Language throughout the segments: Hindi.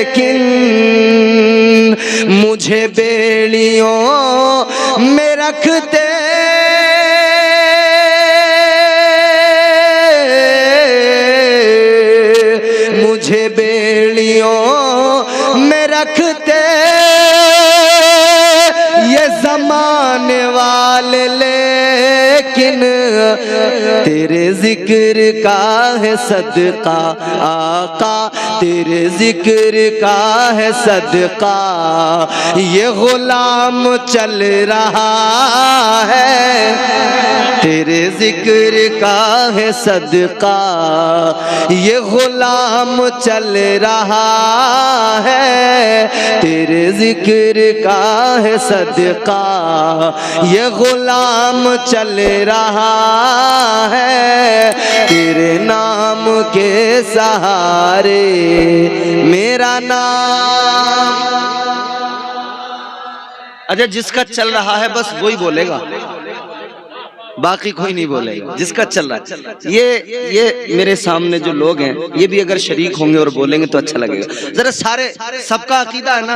लेकिन मुझे बेड़ियों में रखते मुझे बेड़ियों में रखते ये ज़माने वाले, लेकिन तेरे जिक्र का है सदका आका, तेरे जिक्र का है सदका। ये गुलाम चल रहा है, तेरे जिक्र का है सदका। ये गुलाम चल रहा है, तेरे जिक्र का है सदका। ये गुलाम चल रहा है, तेरे नाम के सहारे मेरा नाम। अच्छा, जिसका चल रहा है बस वही बोलेगा, बाकी कोई नहीं बोलेगा, जिसका चल रहा है। ये मेरे सामने जो लोग हैं ये भी अगर शरीक होंगे और बोलेंगे तो अच्छा लगेगा। जरा सारे सबका अकीदा है ना,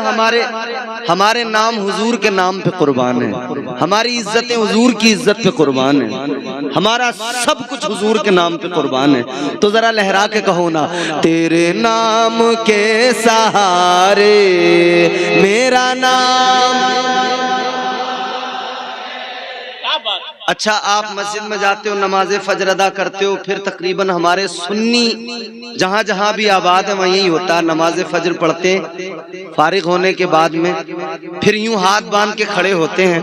हमारे नाम हुजूर के नाम पे कुर्बान है, हमारी इज्जतें हुजूर की इज्जत पे कुर्बान है, हमारा सब कुछ हुजूर के नाम पे कुर्बान है। तो जरा लहरा के कहो ना, तेरे नाम के सहारे मेरा नाम। अच्छा, आप मस्जिद में जाते हो, नमाज फजर अदा करते हो, फिर तकरीबन हमारे सुन्नी जहां जहां भी आबाद है वहीं यही होता है। नमाज फजर पढ़ते फारिग होने के बाद में फिर यूं हाथ बांध के खड़े होते हैं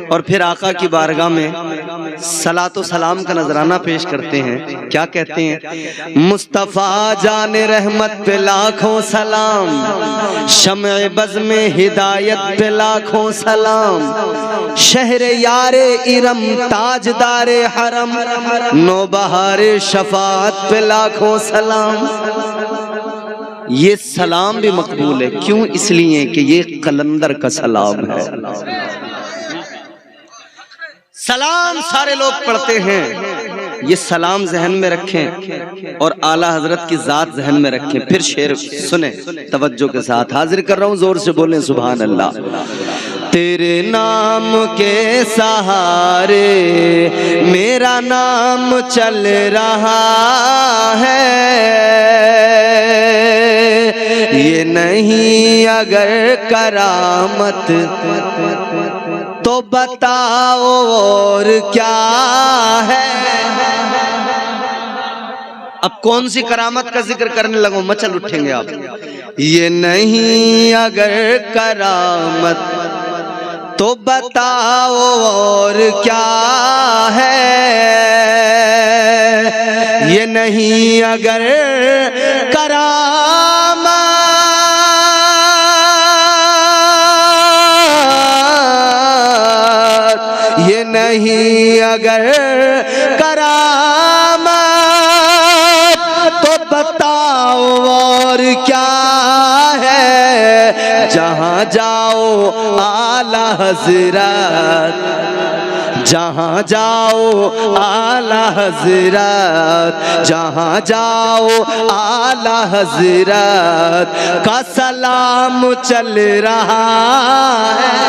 और फिर आका की बारगाह में सलातो सलाम का नजराना पेश करते हैं। क्या कहते हैं? मुस्तफ़ा जाने रहमत पे लाखों सलाम, शम्ए बज़ में हिदायत पे लाखों सलाम, शहरे यारे इरम ताजदारे हरम, नौबहारे शफात पे लाखों सलाम। ये सलाम भी मकबूल है, क्यों? इसलिए कि ये कलंदर का सलाम है। सलाम सारे लोग पढ़ते हैं, ये सलाम जहन में रखें और आला हजरत की जात जहन में रखें। फिर शेर सुने तवज्जो के साथ, हाजिर कर रहा हूं, जोर से बोलें सुभान अल्लाह। तेरे नाम के सहारे मेरा नाम चल रहा है, ये नहीं अगर करामत तो बताओ और क्या है। अब कौन सी करामत का जिक्र करने लगो, मचल उठेंगे आप। ये नहीं अगर करामत तो बताओ और क्या है, ये नहीं अगर करामत, ये नहीं अगर करामत तो बताओ और क्या है। जहाँ जाओ आला हजरत, जहाँ जाओ आला हजरत, जहाँ जाओ आला हजरत का सलाम चल रहा है।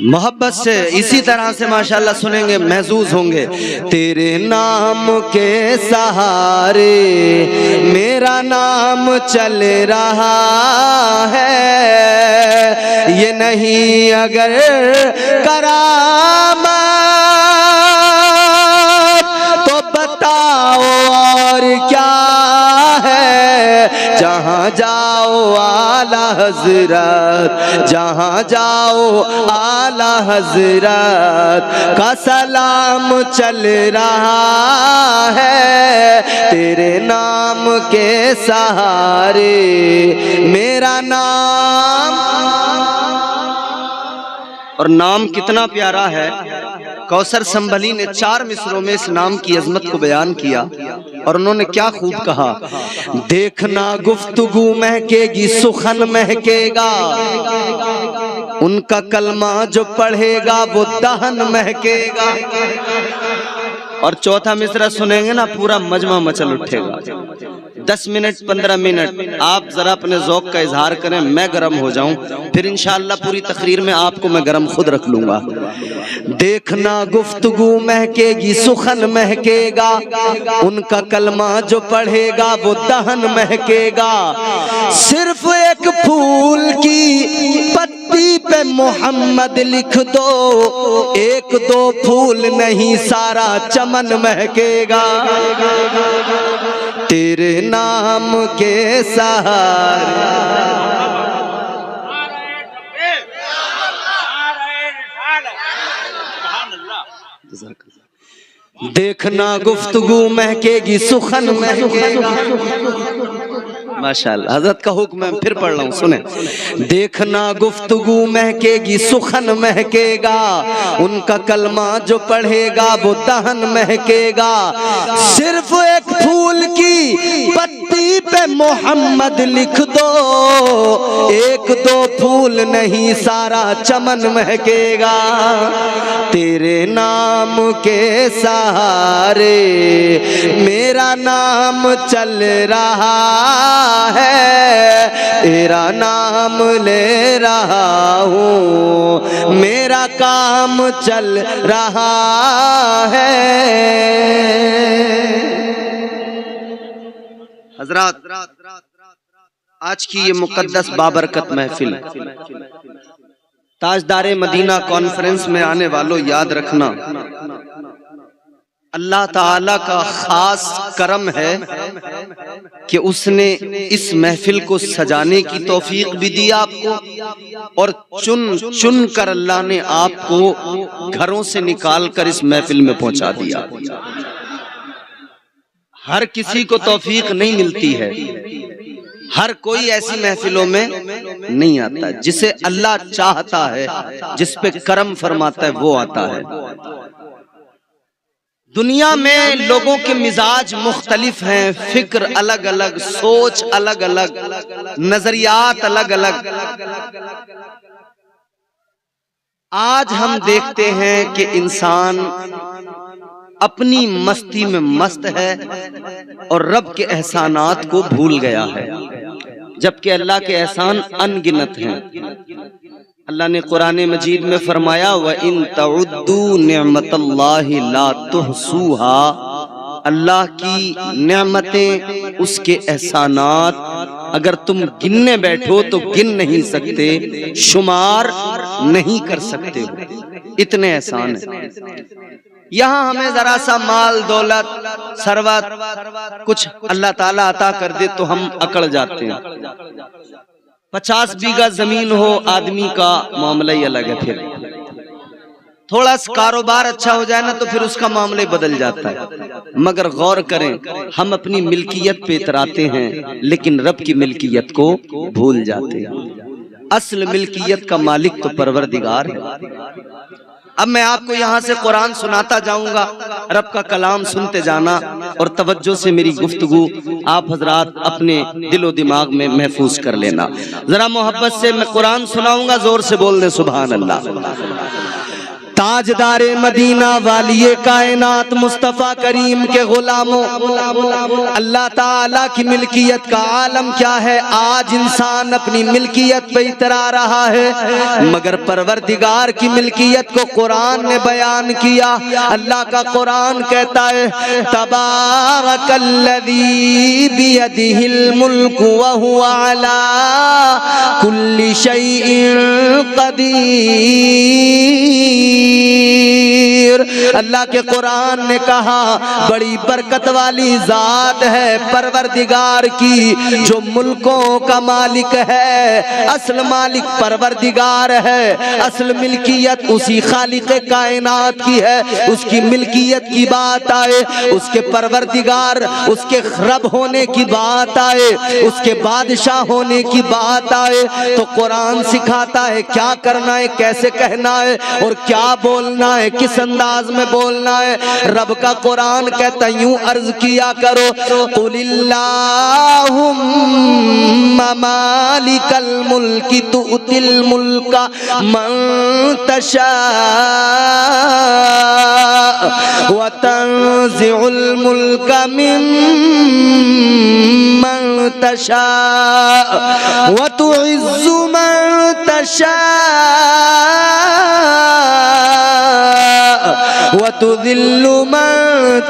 मोहब्बत से इसी तरह से माशाल्लाह सुनेंगे, महसूस होंगे। तेरे नाम के सहारे मेरा नाम चल रहा है, ये नहीं अगर करामत तो बताओ और क्या है। जहाँ जाओ आला हजरत, जहाँ जाओ आला हजरत का सलाम चल रहा है। तेरे नाम के सहारे मेरा नाम। और नाम कितना प्यारा है, कौसर संभली ने 4 मिसरों में इस नाम की अजमत को बयान किया और उन्होंने क्या खूब कहा, देखना गुफ्तगू महकेगी सुखन महकेगा, उनका कलमा जो पढ़ेगा वो दहन महकेगा। और चौथा मिसरा सुनेंगे ना पूरा मजमा मचल उठेगा। 10 मिनट 15 मिनट आप जरा अपने ज़ौक़ का इजहार करें, मैं गर्म हो जाऊं, फिर इंशाअल्लाह पूरी तकरीर में आपको मैं गर्म खुद रख लूंगा। देखना गुफ्तगू महकेगी सुखन महकेगा, उनका कलमा जो पढ़ेगा वो दहन महकेगा। सिर्फ एक फूल की पत्ती पे मोहम्मद लिख दो, 1-2 फूल नहीं सारा चमन महकेगा। तेरे नाम के सहारे देखना गुफ्तगू महकेगी सुखन महकेगा। माशाअल्लाह, हजरत का हुक्म है, फिर पढ़ रहा हूँ सुने। देखना गुफ्तगू महकेगी सुखन महकेगा, उनका कलमा जो पढ़ेगा वो दहन महकेगा। सिर्फ एक फूल की पत्ती पे मोहम्मद लिख दो, 1-2 फूल नहीं सारा चमन महकेगा। तेरे नाम के सहारे मेरा नाम चल रहा है, तेरा नाम ले रहा हूँ, मेरा काम चल रहा है। हजरात, आज की ये मुकद्दस बाबरकत महफिल, ताजदारे मदीना कॉन्फ्रेंस में आने वालों याद रखना, अल्लाह ताला का खास करम है कि उसने इस महफिल को सजाने की तौफीक भी दी आपको, और चुन चुन कर अल्लाह ने आपको घरों से निकाल कर इस महफिल में पहुंचा दिया। हर किसी को तौफीक नहीं मिलती है, हर कोई ऐसी महफिलों में नहीं आता। जिसे अल्लाह चाहता है, जिस पे करम फरमाता है, वो आता है। दुनिया में लोगों के मिजाज मुख्तलिफ हैं, फिक्र अलग अलग, सोच अलग अलग, नजरियात अलग अलग। आज हम देखते हैं कि इंसान अपनी मस्ती में मस्त है और रब के एहसानात को भूल गया है, जबकि अल्लाह के एहसान अनगिनत हैं। अल्लाह ने कुरान मजीद में फरमाया, व इन तउद्दू निअमतल्लाहि ला तुहसूहा, अल्लाह की नेमतें, उसके एहसानात अगर तुम गिनने बैठो तो गिन नहीं सकते, शुमार नहीं कर सकते हो, इतने एहसान है। यहाँ हमें जरा सा माल दौलत सरवत कुछ अल्लाह ताला अता कर दे तो हम अकड़ जाते हैं। 50 बीघा जमीन हो आदमी का मामला ही अलग है, फिर थोड़ा सा कारोबार अच्छा हो जाए ना तो फिर उसका मामला ही बदल जाता है। मगर गौर करें, हम अपनी मिल्कियत पे इतराते हैं लेकिन रब की मिल्कियत को भूल जाते हैं। असल मिल्कियत का मालिक तो परवरदिगार है। अब मैं आपको यहाँ से कुरान सुनाता जाऊंगा, रब का कलाम सुनते जाना और तवज्जो से मेरी गुफ्तगू आप हजरात अपने दिलो दिमाग में महफूज कर लेना। जरा मोहब्बत से मैं कुरान सुनाऊंगा, जोर से बोल दे सुभान अल्लाह। ताजदारे मदीना वालिए कायनात मुस्तफा करीम के गुलामों, अल्लाह ताला की मिल्कियत का आलम क्या है। आज इंसान अपनी मिल्कियत पे इतरा रहा है, मगर परवरदिगार की मिल्कियत को कुरान ने बयान किया। अल्लाह का कुरान कहता है, तबारकल्लज़ी बियदिहिल मुल्कु व हुवा अला कुल्ली शैइन क़दीर। अल्लाह के कुरान ने कहा, बड़ी बरकत वाली जात है परवरदिगार की, जो मुल्कों का मालिक है। असल मालिक परवरदिगार है, असल मिल्कियत उसी खालिक कायनात की है। उसकी मिल्कियत की बात आए, उसके परवरदिगार, उसके रब होने की बात आए, उसके बादशाह होने की बात आए, तो कुरान सिखाता है क्या करना है, कैसे कहना है और क्या बोलना है, किस अंदाज में बोलना है। रब का कुरान कहता यूं अर्ज किया करो, कुलिल्लाहुम्मा मालिकल मुल्की तुतिल मुल्का मन तशा व तंज़िउल मुल्का मिम्मन तशा व तुइज़्ज़ु मन तशा व तुज़िल्लु मन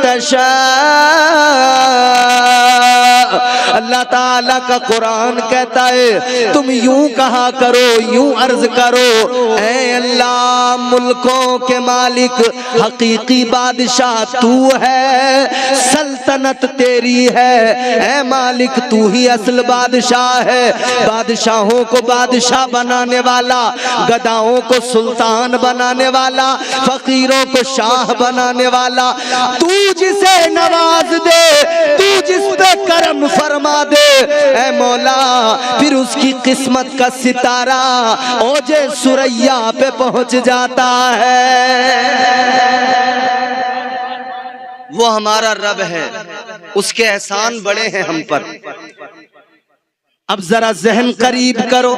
तशा। अल्लाह ताला का कुरान कहता है तुम यूं कहा करो, यूं अर्ज करो, ऐ अल्लाह मुल्कों के मालिक हकीकी बादशाह तू है, सल्तनत तेरी है, ऐ मालिक तू ही असल बादशाह है। बादशाहों को बादशाह बनाने वाला, गदाओं को सुल्तान बनाने वाला, फकीरों को शाह बनाने वाला, तू जिसे नवाज दे, तू जिस पे करम फरमा दे ऐ मौला, फिर उसकी किस्मत का सितारा ओजे सुरैया पे पहुंच जाता है। वो हमारा रब है, उसके एहसान बड़े हैं हम पर। अब जरा जहन करीब करो,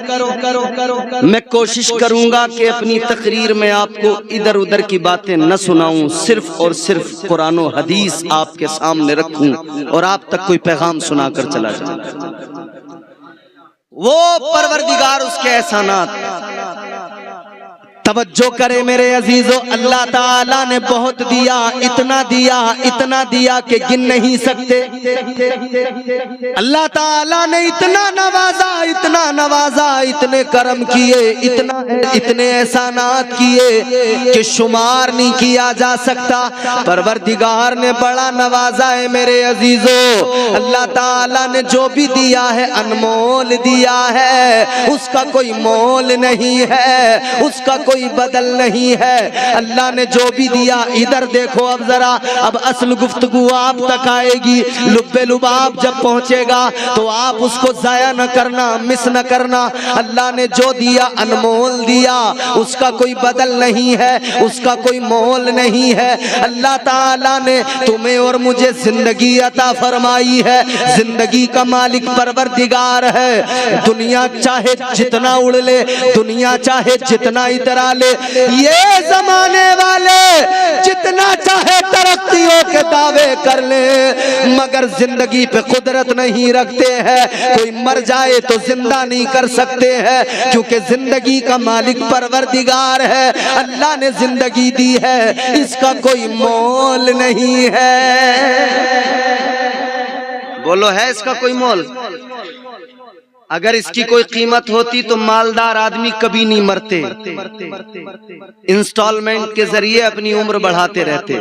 मैं कोशिश करूंगा कि अपनी तकरीर में आपको इधर उधर की बातें न सुनाऊं, सिर्फ और सिर्फ कुरान और हदीस आपके सामने रखूं और आप तक कोई पैगाम सुनाकर चला जाऊं। वो परवरदिगार, उसके एहसानात, तवज्जो करे मेरे अजीजों, अल्लाह ताला ने बहुत दिया, इतना दिया, इतना दिया कि गिन नहीं सकते। अल्लाह ताला ने इतना नवाजा, इतना नवाजा, इतने करम किए, इतने एहसानात किए कि शुमार नहीं किया जा सकता। परवरदिगार ने बड़ा नवाजा है मेरे अजीजों। अल्लाह ताला ने जो भी दिया है अनमोल दिया है, उसका कोई मोल नहीं है, उसका कोई बदल नहीं है। अल्लाह ने जो भी दिया, इधर देखो अब जरा, अब असल गुफ्तगू आप तक आएगी। लुब्बे लुबाब जब पहुंचेगा तो आप उसको जाया न करना, मिस न करना। अल्लाह ने जो दिया अनमोल दिया, उसका कोई बदल नहीं है, उसका कोई मोल नहीं है। अल्लाह ताला ने तुम्हें और मुझे जिंदगी अता फरमाई है, जिंदगी का मालिक परवरदिगार है। दुनिया चाहे जितना उड़ ले, दुनिया चाहे जितना इतरा ले, ये जमाने वाले जितना चाहे तरक्कियों के दावे कर ले, मगर जिंदगी पे कुदरत नहीं रखते हैं। कोई मर जाए तो जिंदा नहीं कर सकते हैं, क्योंकि जिंदगी का मालिक परवरदिगार है। अल्लाह ने जिंदगी दी है, इसका कोई मोल नहीं है। बोलो, है इसका कोई मोल? अगर इसकी कोई कीमत होती तो मालदार आदमी कभी नहीं मरते, इंस्टॉलमेंट के जरिए अपनी उम्र बढ़ाते रहते।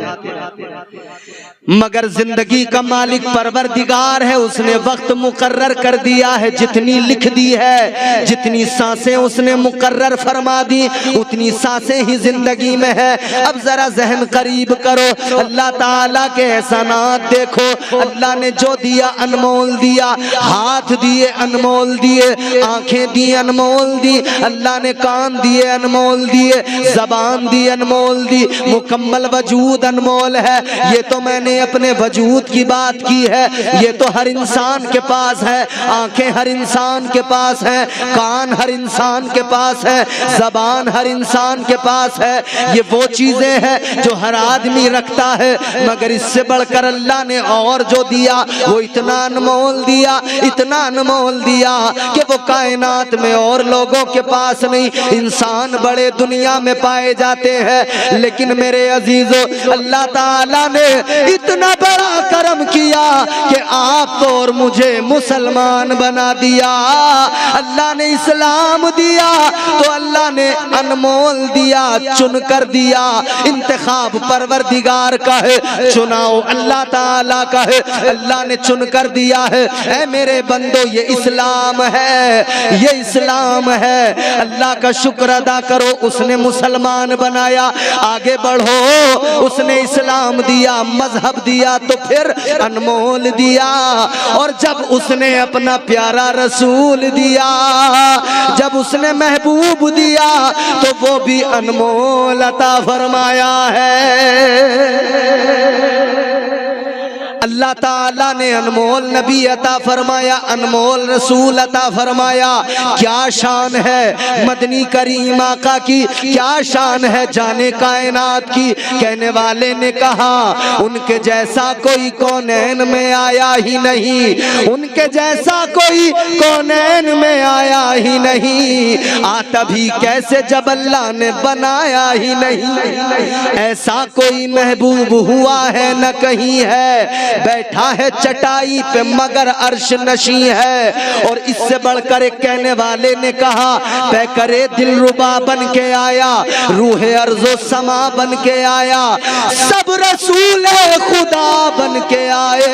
मगर जिंदगी का मालिक परवरदिगार है, उसने वक्त मुकर्रर कर दिया है। जितनी लिख दी है, जितनी सांसें उसने मुकर्रर फरमा दी, उतनी सांसें ही जिंदगी में है। अब जरा जहन करीब करो, अल्लाह ताला के एहसानात देखो। अल्लाह ने जो दिया अनमोल दिया, हाथ दिए अनमोल दिए, आंखें दी अनमोल दी, अल्लाह ने कान दिए अनमोल दिए, जबान दी अनमोल दी, मुकम्मल वजूद अनमोल है। ये तो मैंने अपने वजूद की बात की है, ये तो हर इंसान के पास है। आंखें हर इंसान के पास है, कान हर इंसान के पास है, जबान हर इंसान के पास है। ये वो चीजें हैं जो हर आदमी रखता है, मगर इससे बढ़कर अल्लाह ने और जो दिया वो इतना अनमोल दिया, इतना अनमोल दिया कि वो कायनात में और लोगों के पास नहीं। इंसान बड़े दुनिया में पाए जाते हैं, लेकिन मेरे अजीजों, अल्लाह ताला ने इतना बड़ा करम किया कि आपको और मुझे मुसलमान बना दिया। अल्लाह ने इस्लाम दिया तो अल्लाह ने अनमोल दिया, चुन कर दिया। इंतखाब परवरदिगार का है, चुनाव अल्लाह ताला का है। अल्लाह ने चुन कर दिया है। ऐ मेरे बंदो, ये इस्लाम है, ये इस्लाम है। अल्लाह का शुक्र अदा करो, उसने मुसलमान बनाया। आगे बढ़ो, उसने इस्लाम दिया, मजहब दिया, तो फिर फिर अनमोल दिया। और जब उसने अपना प्यारा रसूल दिया, जब उसने महबूब दिया, तो वो भी अनमोल अता फरमाया है। अल्लाह ताला ने अनमोल नबी अता फरमाया, अनमोल रसूल अता फरमाया। क्या शान है मदनी करीम आका की, क्या शान है जाने कायनात की। कहने वाले ने कहा उनके जैसा कोई कौनैन में आया ही नहीं, उनके जैसा कोई कौनैन में आया ही नहीं। आता भी कैसे जब अल्लाह ने बनाया ही नहीं। ऐसा कोई महबूब हुआ है न कहीं है, बैठा है चटाई पे मगर अर्श नशी है। और इससे बढ़कर एक कहने वाले ने कहा तय करे दिलरुबा बन के आया, रूह अर्ज़ो समा बन के आया, सब रसूल खुदा बन के आए,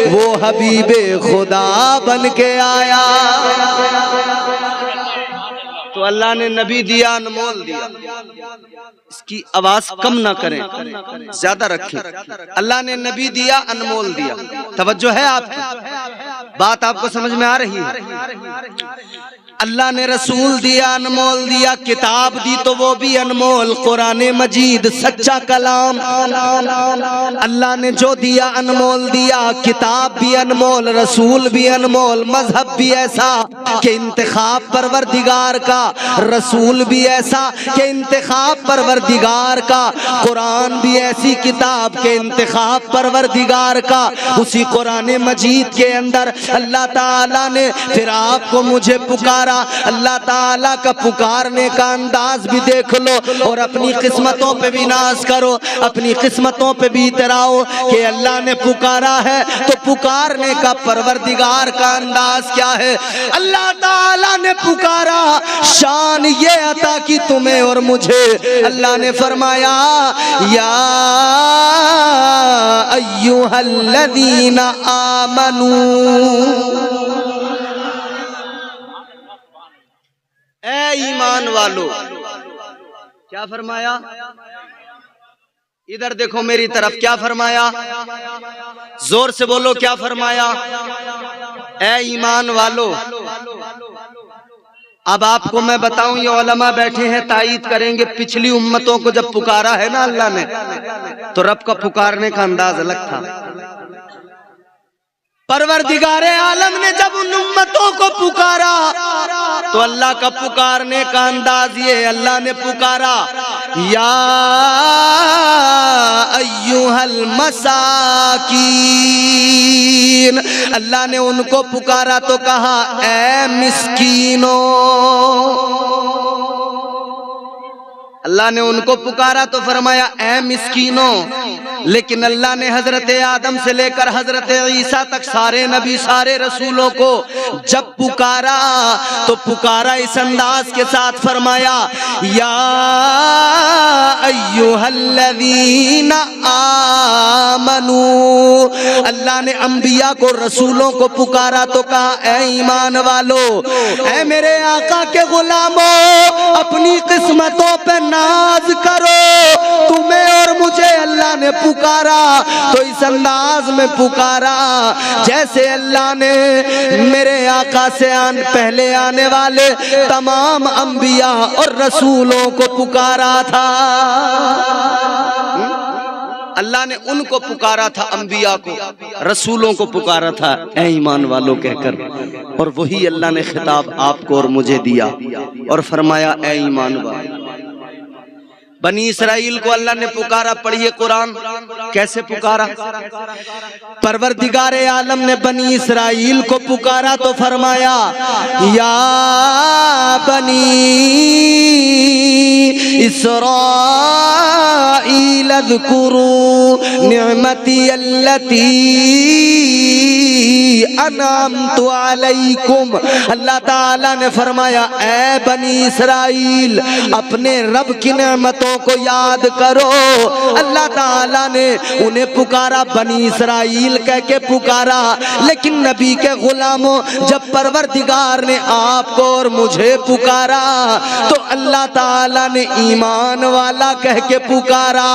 वो हबीबे खुदा बन के आया। तो अल्लाह ने नबी दिया, अनमोल दिया। इसकी आवाज कम ना करें, ज्यादा रखें। अल्लाह ने नबी दिया, अनमोल दिया। तवज्जो है आपकी बात, आपको समझ में आ रही है। अल्लाह ने रसूल दिया, अनमोल दिया। किताब दी तो वो भी अनमोल, कुरान मजीद सच्चा कलाम। अल्लाह ने जो दिया अनमोल दिया। किताब भी अनमोल, रसूल भी अनमोल, मजहब भी ऐसा कि इंतखाब परवरदिगार का, रसूल भी ऐसा कि इंतखाब परवरदिगार का, कुरान भी ऐसी किताब के इंतखाब परवरदिगार का। उसी कुरान मजीद के अंदर अल्लाह ताला ने फिर आपको मुझे पुकारा। अल्लाह ताला का पुकारने का अंदाज भी देख लो और अपनी किस्मतों पे भी नाज करो, अपनी किस्मतों पे भी इतराओ कि अल्लाह ने पुकारा है तो पुकारने का परवरदिगार का अंदाज क्या है। अल्लाह ताला ने पुकारा, शान ये अता की तुम्हें और मुझे। अल्लाह ने फरमाया या अय्युहल्लज़ीना आमनू, ऐ ईमान वालो। क्या फरमाया? इधर देखो मेरी तरफ, क्या फरमाया? जोर से बोलो, क्या फरमाया? ऐ ईमान वालो। अब आपको मैं बताऊं, ये उलमा बैठे हैं तायीद करेंगे, पिछली उम्मतों को जब पुकारा है ना अल्लाह ने, तो रब का पुकारने का अंदाज अलग था। परवरदिगारे आलम ने जब उन उम्मतों को पुकारा तो अल्लाह का पुकारने का अंदाज ये, अल्लाह ने पुकारा या अय्युहल मसाकीन। अल्लाह ने उनको पुकारा तो कहा ऐ मिस्कीनो। अल्लाह ने उनको पुकारा तो फरमाया ऐ मिस्कीनो। लेकिन अल्लाह ने हजरत आदम से लेकर हजरत ईसा तक सारे नबी सारे रसूलों को जब पुकारा तो पुकारा इस अंदाज के साथ, फरमाया या अय्युहल्लज़ीना आमनू। अल्लाह ने अंबिया को रसूलों को पुकारा तो कहा ऐ ईमान वालो, ऐ मेरे आका के गुलामों, अपनी किस्मतों पे नाज करो। तुम्हें और मुझे अल्लाह ने पुकारा तो इस अंदाज में पुकारा जैसे अल्लाह ने मेरे आका से पहले आने वाले तमाम अंबिया और रसूलों को पुकारा था। अल्लाह ने उनको पुकारा था, अंबिया को रसूलों को पुकारा था ऐ ईमान वालों कहकर। और वही अल्लाह ने खिताब आपको और मुझे दिया और फरमाया ऐ ईमान वालों। बनी इसराइल को अल्लाह ने पुकारा, पढ़िए कुरान कैसे पुकारा। परवरदिगारे आलम ने बनी इसराइल को पुकारा तो फरमाया या बनी इसराइल अज़्कुरू निअमती अल्लती अनअमतु अलैकुम। अल्लाह ताला ने फरमाया, ऐ बनी इसराइल, अपने रब की नेमतों को याद करो। अल्लाह ताला ने उन्हें पुकारा, बनी इसराइल कह के पुकारा। लेकिन नबी के गुलामों, जब परवरदिगार ने आपको और मुझे पुकारा तो अल्लाह ताला ने ईमान वाला कह के पुकारा,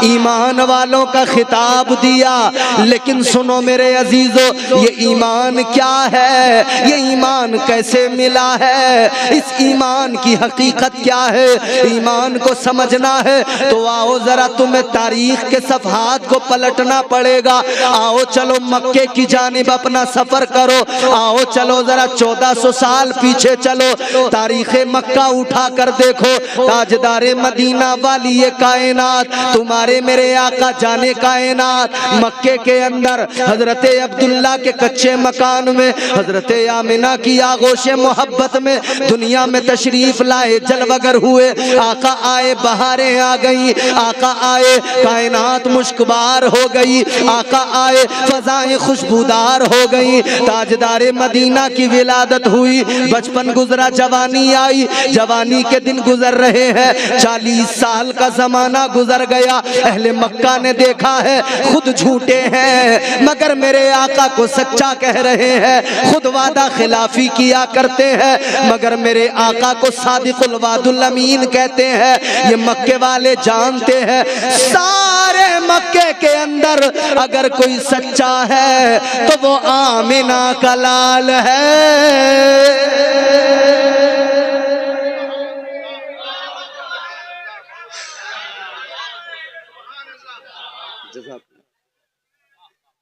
ईमान वालों का खिताब दिया। लेकिन सुनो मेरे अजीजों, ये ईमान क्या है, ये ईमान कैसे मिला है, इस ईमान की हकीकत क्या है, ईमान को समझना है तो आओ जरा तुम्हें तारीख के सफहात को पलटना पड़ेगा। आओ चलो मक्के की जानिब अपना सफर करो। आओ चलो जरा 1400 साल पीछे चलो, तारीखे मक्का उठा कर देखो। ताजदारे मदीना वाली ये कायनात, तुम्हारे मेरे आका जाने कायनात, मक्के के अंदर हजरत अब्दुल्ला के कच्चे मकान में, हजरत आमिना की आगोशे मोहब्बत में दुनिया में तशरीफ लाए, जलवगर हुए। आका आए, बहारें आ गई। आका आए, कायनात मुश्कबार हो गई। आका आए, फजाएं खुशबूदार हो गई। ताजदारे मदीना की विलादत हुई, बचपन गुजरा, जवानी आई, जवानी के दिन गुजर रहे हैं। 40 साल का जमाना गुजर गया। अहले मक्का ने देखा है खुद झूठे हैं मगर मेरे आका को सच्चा कह रहे हैं, खुद वादा खिलाफी किया करते हैं मगर मेरे आका को सादिकुल वादुल अमीन कहते हैं। ये मक्के वाले जानते हैं, सारे मक्के के अंदर अगर कोई सच्चा है तो वो आमिना का लाल है।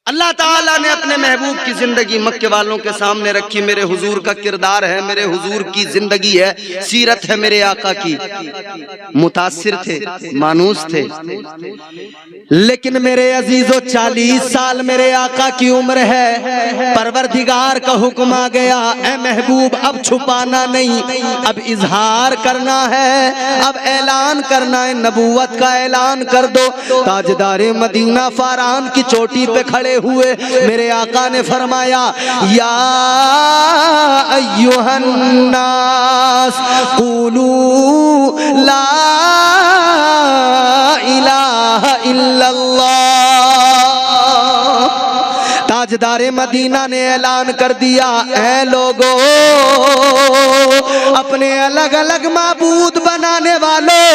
अल्लाह ताला ने अपने महबूब की जिंदगी मक्के वालों के सामने रखी। मेरे हुजूर का किरदार है, मेरे हुजूर की जिंदगी है, सीरत है मेरे आका की। मुतासिर थे, मानूस थे। लेकिन मेरे अजीजों 40 साल मेरे आका की उम्र है। परवरदिगार का हुक्म आ गया, ऐ महबूब अब छुपाना नहीं, अब इजहार करना है, अब ऐलान करना है, नबूवत का ऐलान कर दो। ताजदारे मदीना फारान की चोटी पे खड़े हुए मेरे आका ने फरमाया, या अय्युहन नास क़ूलू ला इलाहा इल्लल्लाह। ताजदारे मदीना ने ऐलान कर दिया, ऐ लोगों, अपने अलग अलग माबूद बनाने वालों,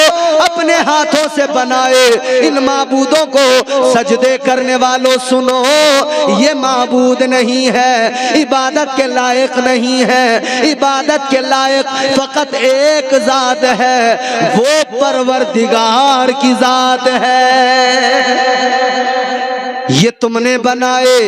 अपने हाथों से बनाए इन माबूदों को सजदे करने वालों, सुनो, ये माबूद नहीं है, इबादत के लायक नहीं है। इबादत के लायक फकत एक जात है, वो परवरदिगार की जात है। ये तुमने बनाए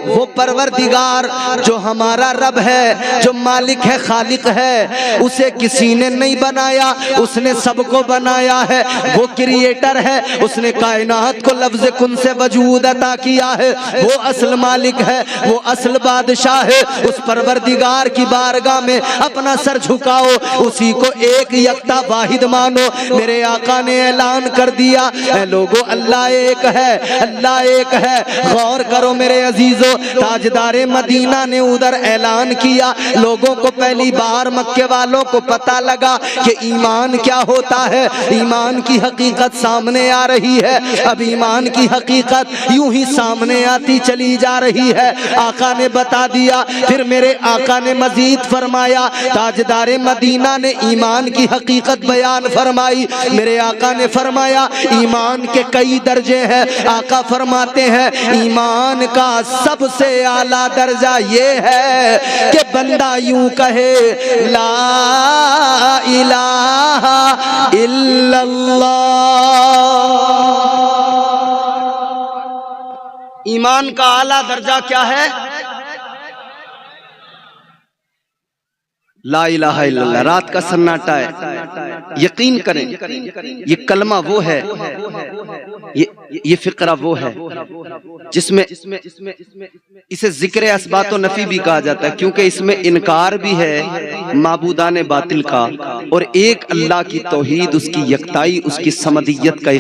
वो परवरदिगार जो हमारा रब है, जो मालिक है, खालिक है, उसे किसी ने नहीं बनाया, उसने सबको बनाया है। वो क्रिएटर है, उसने कायनात को लफ्ज़ कुन से वजूद अता किया है। वो असल मालिक है, वो असल बादशाह है। उस परवरदिगार की बारगाह में अपना सर झुकाओ, उसी को एक यक्ता वाहिद मानो। मेरे आका ने ऐलान कर दिया, ऐ लोगों, अल्लाह एक है, अल्लाह एक है। गौर करो मेरे अजीजों, ताजदारे मदीना ने उधर ऐलान किया। लोगों को पहली बार मक्के वालों को पता लगा कि ईमान क्या होता है। ईमान की हकीकत सामने आ रही है। अब ईमान की हकीकत यूं ही सामने आती चली जा रही है। आका ने बता दिया। फिर मेरे आका ने मजीद फरमाया, ताजदारे मदीना ने ईमान की हकीकत बयान फरमाई। मेरे आका ने फरमाया, ईमान के कई दर्जे हैं। आका फरमाते हैं, ईमान का सबसे आला दर्जा ये है कि बंदा यूं कहे, ला इलाहा इल्लल्लाह। ईमान का आला दर्जा क्या है? ला इलाहा इल्लल्लाह। रात का सन्नाटा है, यकीन करें, ये कलमा वो है, ये फिक्रा वो है जिसमें इसे जिक्र अस्बात नफी भी कहा जाता है, क्योंकि इसमें इनकार भी है माबूदाने बातिल का और एक अल्लाह की तौहीद, उसकी यकताई, उसकी समदियत का